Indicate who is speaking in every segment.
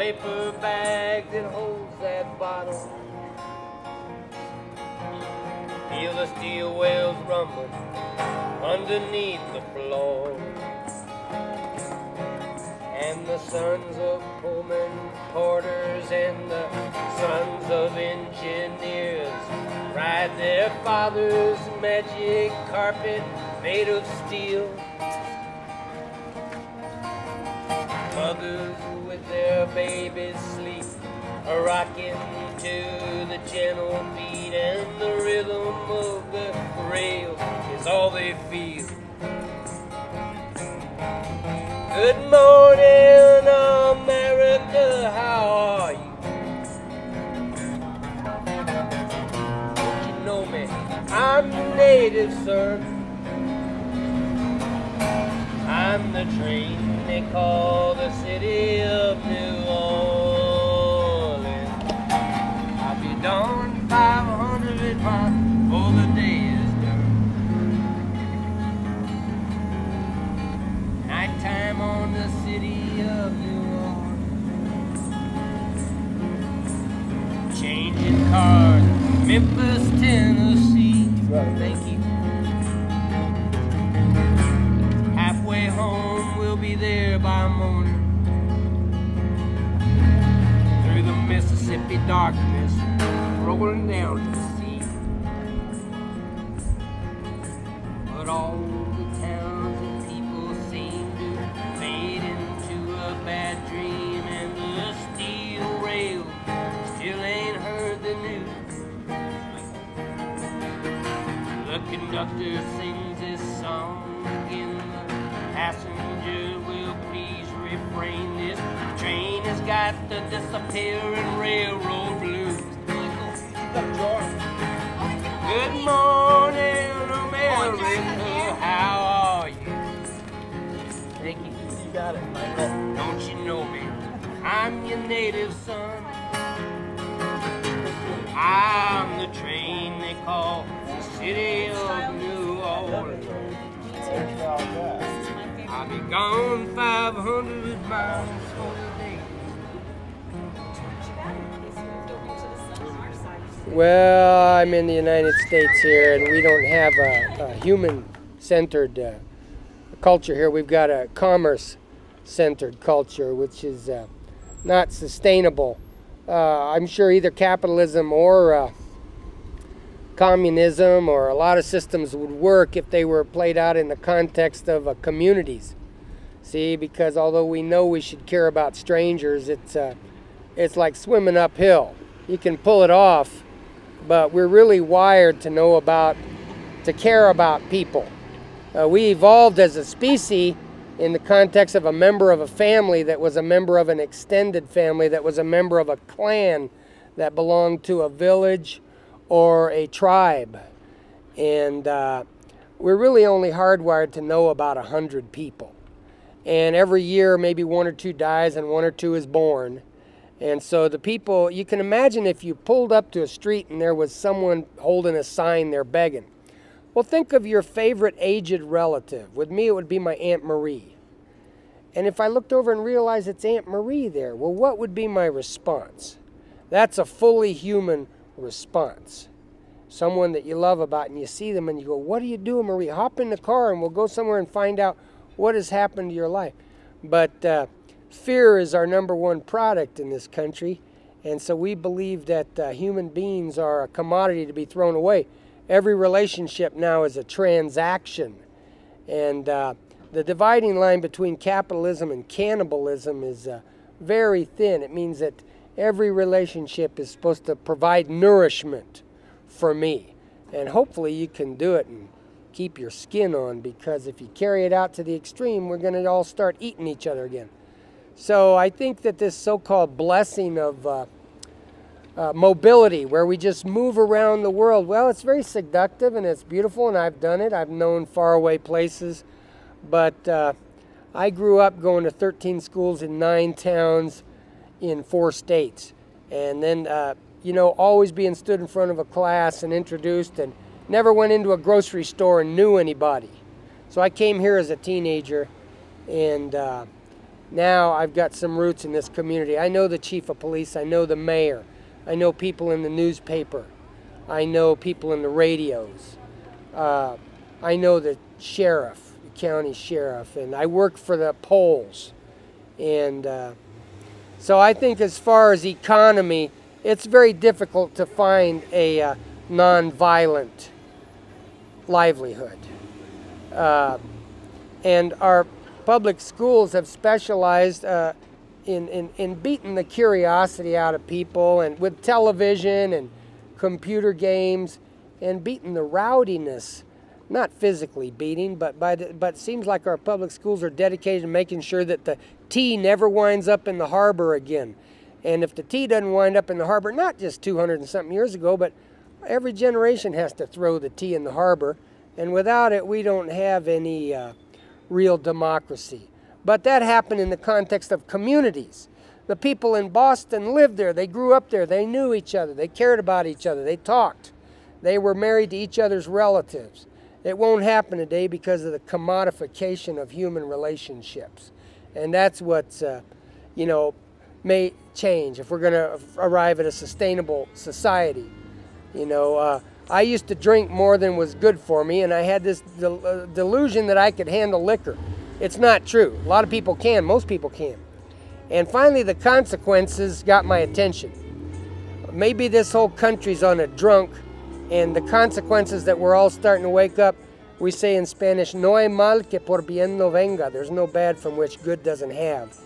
Speaker 1: paper bag that holds that bottle. Feel the steel wheels rumbling underneath the floor. And the sons of Pullman porters and the sons of engineers ride their father's magic carpet made of steel. Mothers with their babies sleep, rocking to the gentle beat, and the rhythm of the rail is all they feel. Good morning, America, how are you? Don't you know me? I'm your native son. I'm the train they call the city of New Orleans. I'll be done 500 miles before the day is done. Nighttime on the city of New Orleans. Changing cars, Memphis, Tennessee. Thank you. Halfway home, we'll be there by morning. Through the Mississippi darkness, rolling down to the sea. But all the towns and people seem to fade into a bad dream, and the steel rail still ain't heard the news. The conductor sings this song again. Passengers will please refrain. This train has got the disappearing railroad blues. Good morning, America, how are you? Thank you. You got it. Don't you know me? I'm your native son. I'm the train they call the city of New Orleans. I'll be gone 500 miles for the day. Well, I'm in the United States here, and we don't have a human-centered culture here. We've got a commerce-centered culture, which is not sustainable. I'm sure either capitalism or communism or a lot of systems would work if they were played out in the context of communities. See, because although we know we should care about strangers, it's like swimming uphill. You can pull it off, but we're really wired to care about people. We evolved as a species in the context of a member of a family that was a member of an extended family that was a member of a clan that belonged to a village or a tribe. And we're really only hardwired to know about 100 people. And every year maybe 1 or 2 dies and 1 or 2 is born. And so the people, you can imagine if you pulled up to a street and there was someone holding a sign there begging. Well, think of your favorite aged relative. With me, it would be my Aunt Marie. And if I looked over and realized it's Aunt Marie there, well, what would be my response? That's a fully human response. Someone that you love about, and you see them and you go, what are you doing, Marie? Hop in the car and we'll go somewhere and find out what has happened to your life. But fear is our #1 product in this country, and so we believe that human beings are a commodity to be thrown away. Every relationship now is a transaction, and the dividing line between capitalism and cannibalism is very thin. It means that every relationship is supposed to provide nourishment for me, and hopefully you can do it and keep your skin on, because if you carry it out to the extreme, we're going to all start eating each other again. So I think that this so-called blessing of mobility, where we just move around the world, well, it's very seductive and it's beautiful, and I've done it. I've known faraway places, but I grew up going to 13 schools in 9 towns in 4 states, and then you know, always being stood in front of a class and introduced, and never went into a grocery store and knew anybody. So I came here as a teenager, and Now I've got some roots in this community. I know the chief of police. I know the mayor. I know people in the newspaper. I know people in the radios. I know the sheriff, the county sheriff, and I work for the polls. And so I think as far as economy, it's very difficult to find a nonviolent livelihood. And our public schools have specialized in beating the curiosity out of people, and with television and computer games, and beating the rowdiness. Not physically beating, but it seems like our public schools are dedicated to making sure that the tea never winds up in the harbor again. And if the tea doesn't wind up in the harbor, not just 200 and something years ago, but every generation has to throw the tea in the harbor. And without it, we don't have any real democracy. But that happened in the context of communities. The people in Boston lived there. They grew up there. They knew each other. They cared about each other. They talked. They were married to each other's relatives. It won't happen today because of the commodification of human relationships. And that's what, may change if we're going to arrive at a sustainable society. I used to drink more than was good for me, and I had this delusion that I could handle liquor. It's not true. A lot of people can. Most people can. And finally, the consequences got my attention. Maybe this whole country's on a drunk, and the consequences that we're all starting to wake up. We say in Spanish, no hay mal que por bien no venga. There's no bad from which good doesn't have.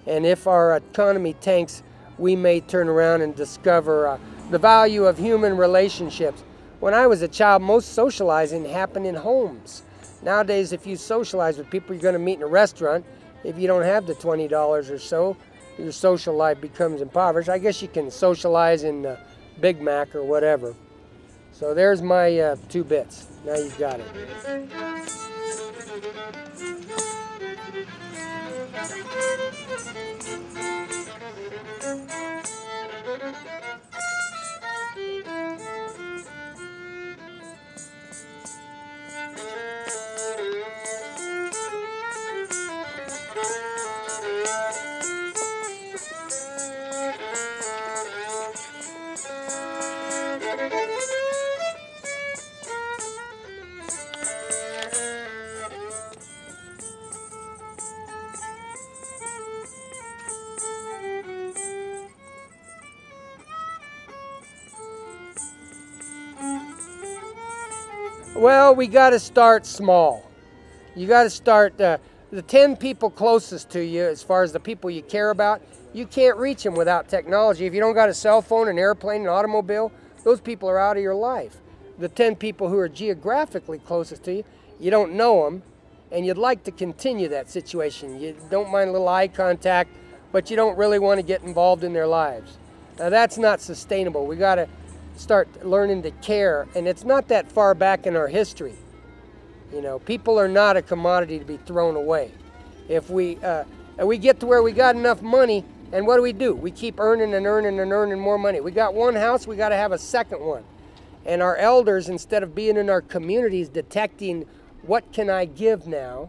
Speaker 1: And if our economy tanks, we may turn around and discover the value of human relationships. When I was a child, most socializing happened in homes. Nowadays, if you socialize with people, you're going to meet in a restaurant. If you don't have the $20 or so, your social life becomes impoverished. I guess you can socialize in Big Mac or whatever. So there's my 2 bits. Now you've got it. Well, we got to start small. You got to start the 10 people closest to you, as far as the people you care about. You can't reach them without technology. If you don't got a cell phone, an airplane, an automobile, those people are out of your life. The 10 people who are geographically closest to you, you don't know them, and you'd like to continue that situation. You don't mind a little eye contact, but you don't really want to get involved in their lives. Now, that's not sustainable. We got to start learning to care, and it's not that far back in our history. People are not a commodity to be thrown away. If we get to where we got enough money, and what do? We keep earning and earning and earning more money. We got one house, we got to have a second one. And our elders, instead of being in our communities detecting what can I give now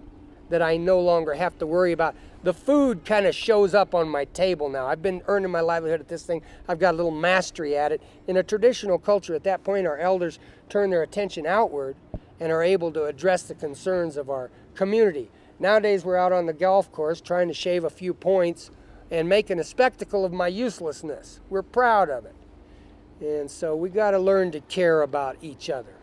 Speaker 1: that I no longer have to worry about. The food kind of shows up on my table now. I've been earning my livelihood at this thing. I've got a little mastery at it. In a traditional culture, at that point, our elders turn their attention outward and are able to address the concerns of our community. Nowadays, we're out on the golf course trying to shave a few points and making a spectacle of my uselessness. We're proud of it. And so we got to learn to care about each other.